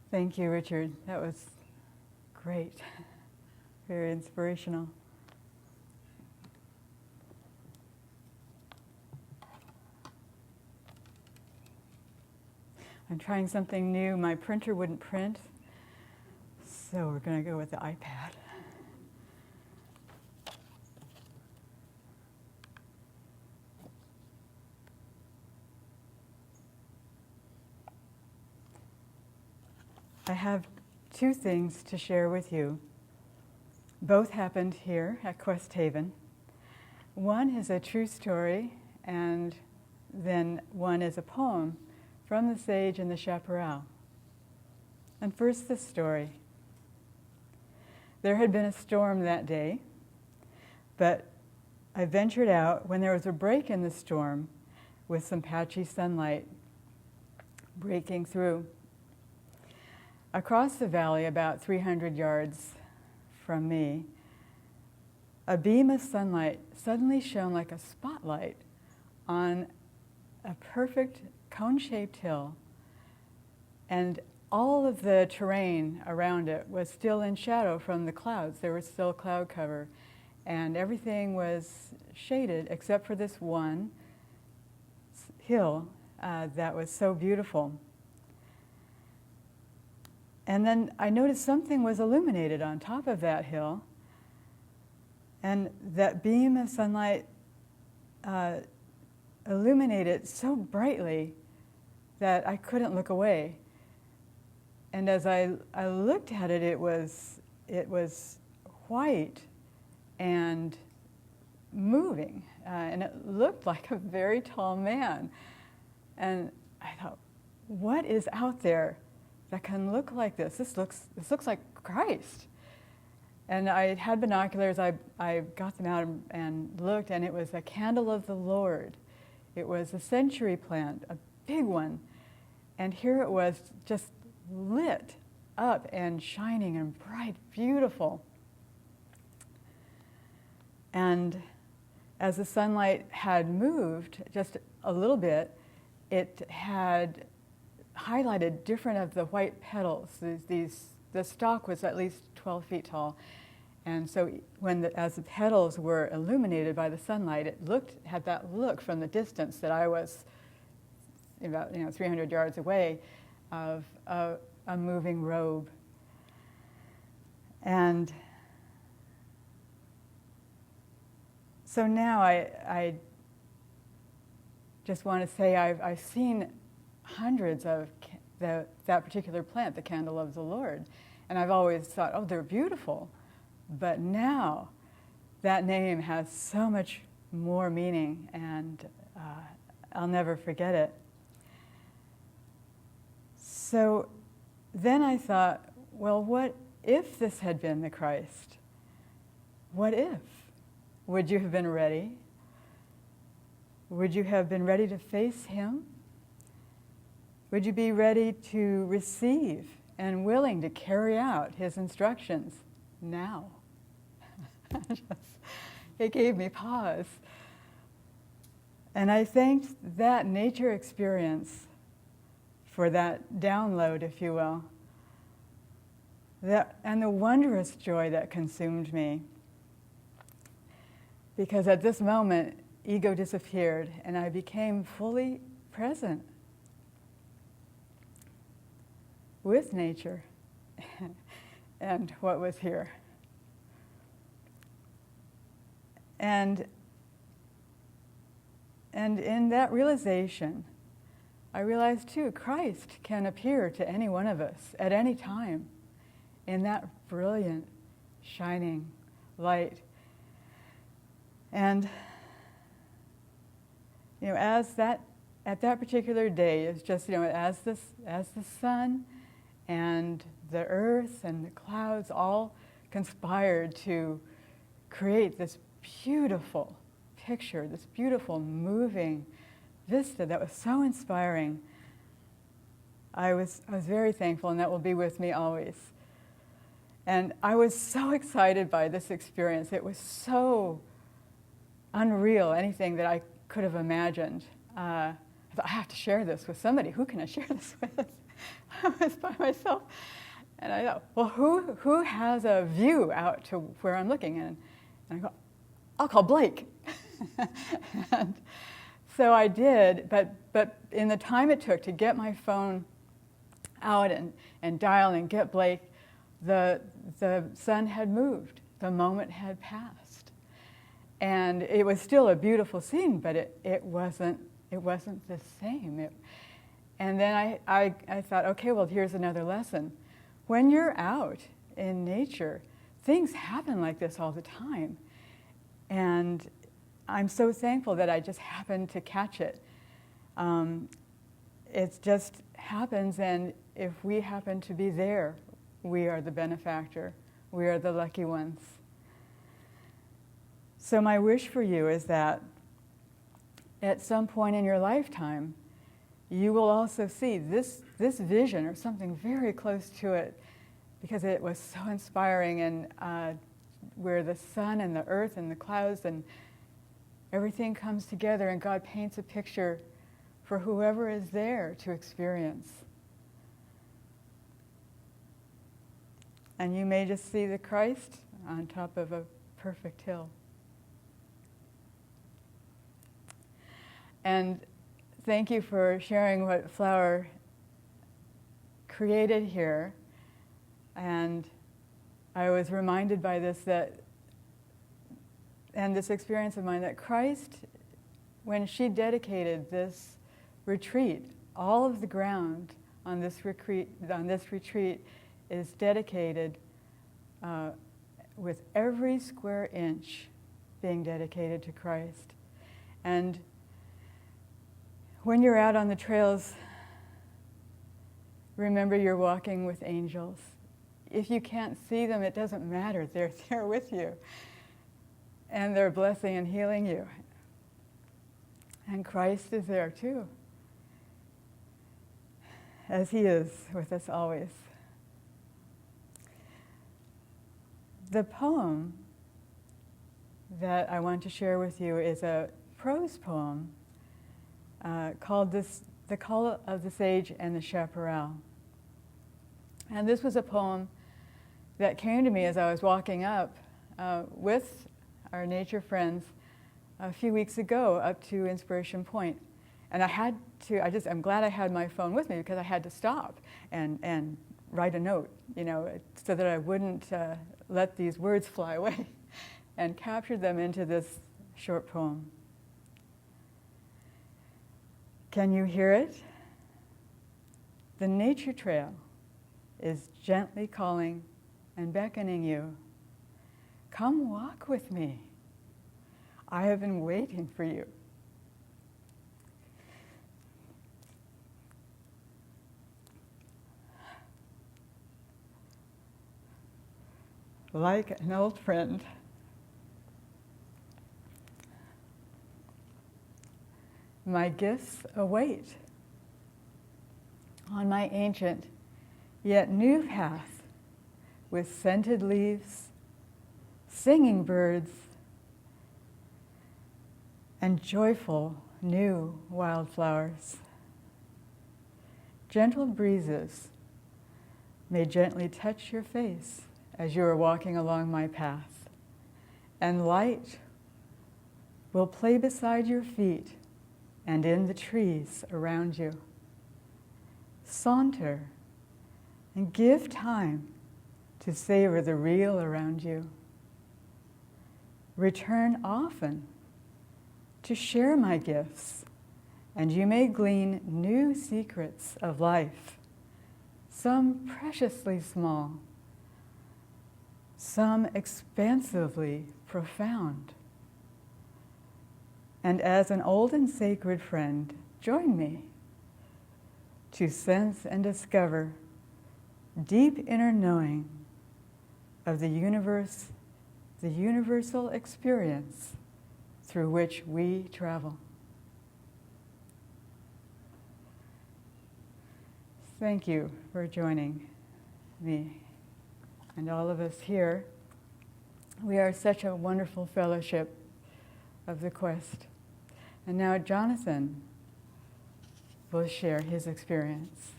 Thank you, Richard. That was great. Very inspirational. I'm trying something new. My printer wouldn't print, so we're going to go with the iPad. I have two things to share with you. Both happened here at Questhaven. One is a true story, and then one is a poem from the Sage and the Chaparral. And first, the story. There had been a storm that day, but I ventured out when there was a break in the storm with some patchy sunlight breaking through. Across the valley, about 300 yards from me, a beam of sunlight suddenly shone like a spotlight on a perfect cone-shaped hill, and all of the terrain around it was still in shadow from the clouds. There was still cloud cover, and everything was shaded except for this one hill that was so beautiful. And then I noticed something was illuminated on top of that hill, and that beam of sunlight illuminated so brightly that I couldn't look away. And as I looked at it, it was white and moving, and it looked like a very tall man. And I thought, what is out there that can look like this? This looks like Christ. And I had binoculars. I got them out and looked, and it was a candle of the Lord. It was a century plant, a big one. And here it was, just lit up and shining and bright, beautiful. And as the sunlight had moved just a little bit, it had highlighted different of the white petals. The stalk was at least 12 feet tall, and so as the petals were illuminated by the sunlight, it had that look from the distance that I was about 300 yards away of a moving robe. And so now I just want to say I've seen hundreds of that particular plant, the candle of the Lord. And I've always thought, oh, they're beautiful. But now that name has so much more meaning, and I'll never forget it. So then I thought, well, what if this had been the Christ? What if? Would you have been ready? Would you have been ready to face him? Would you be ready to receive and willing to carry out his instructions now? It gave me pause. And I thanked that nature experience for that download, if you will, and the wondrous joy that consumed me. Because at this moment, ego disappeared and I became fully present with nature and what was here. And in that realization, I realized too, Christ can appear to any one of us at any time in that brilliant, shining light. And at that particular day, it's just as the sun and the earth and the clouds all conspired to create this beautiful picture, this beautiful moving vista that was so inspiring. I was very thankful, and that will be with me always. And I was so excited by this experience. It was so unreal, anything that I could have imagined. I thought, I have to share this with somebody. Who can I share this with? I was by myself. And I thought, well, who has a view out to where I'm looking? And I go, I'll call Blake. And so I did, but in the time it took to get my phone out and dial and get Blake, the sun had moved. The moment had passed. And it was still a beautiful scene, but it wasn't the same. And then I thought, okay, well, here's another lesson. When you're out in nature, things happen like this all the time. And I'm so thankful that I just happened to catch it. It just happens, and if we happen to be there, we are the benefactor. We are the lucky ones. So my wish for you is that at some point in your lifetime, you will also see this vision or something very close to it, because it was so inspiring, and where the sun and the earth and the clouds and everything comes together, and God paints a picture for whoever is there to experience. And you may just see the Christ on top of a perfect hill. And thank you for sharing what Flower created here. And I was reminded by this and this experience of mine, that Christ, when she dedicated this retreat, all of the ground on this retreat is dedicated with every square inch being dedicated to Christ. And when you're out on the trails, remember you're walking with angels. If you can't see them, it doesn't matter. They're there with you. And they're blessing and healing you. And Christ is there too, as He is with us always. The poem that I want to share with you is a prose poem called The Call of the Sage and the Chaparral. And this was a poem that came to me as I was walking up with our nature friends a few weeks ago up to Inspiration Point. And I'm glad I had my phone with me, because I had to stop and write a note, so that I wouldn't let these words fly away, and capture them into this short poem. Can you hear it? The nature trail is gently calling and beckoning you. Come walk with me. I have been waiting for you. Like an old friend, my gifts await on my ancient yet new path, with scented leaves, singing birds, and joyful new wildflowers. Gentle breezes may gently touch your face as you are walking along my path, and light will play beside your feet and in the trees around you. Saunter and give time to savor the real around you. Return often to share my gifts, and you may glean new secrets of life, some preciously small, some expansively profound. And as an old and sacred friend, join me to sense and discover deep inner knowing of the universe, the universal experience through which we travel. Thank you for joining me and all of us here. We are such a wonderful fellowship of the quest. And now Jonathan will share his experience.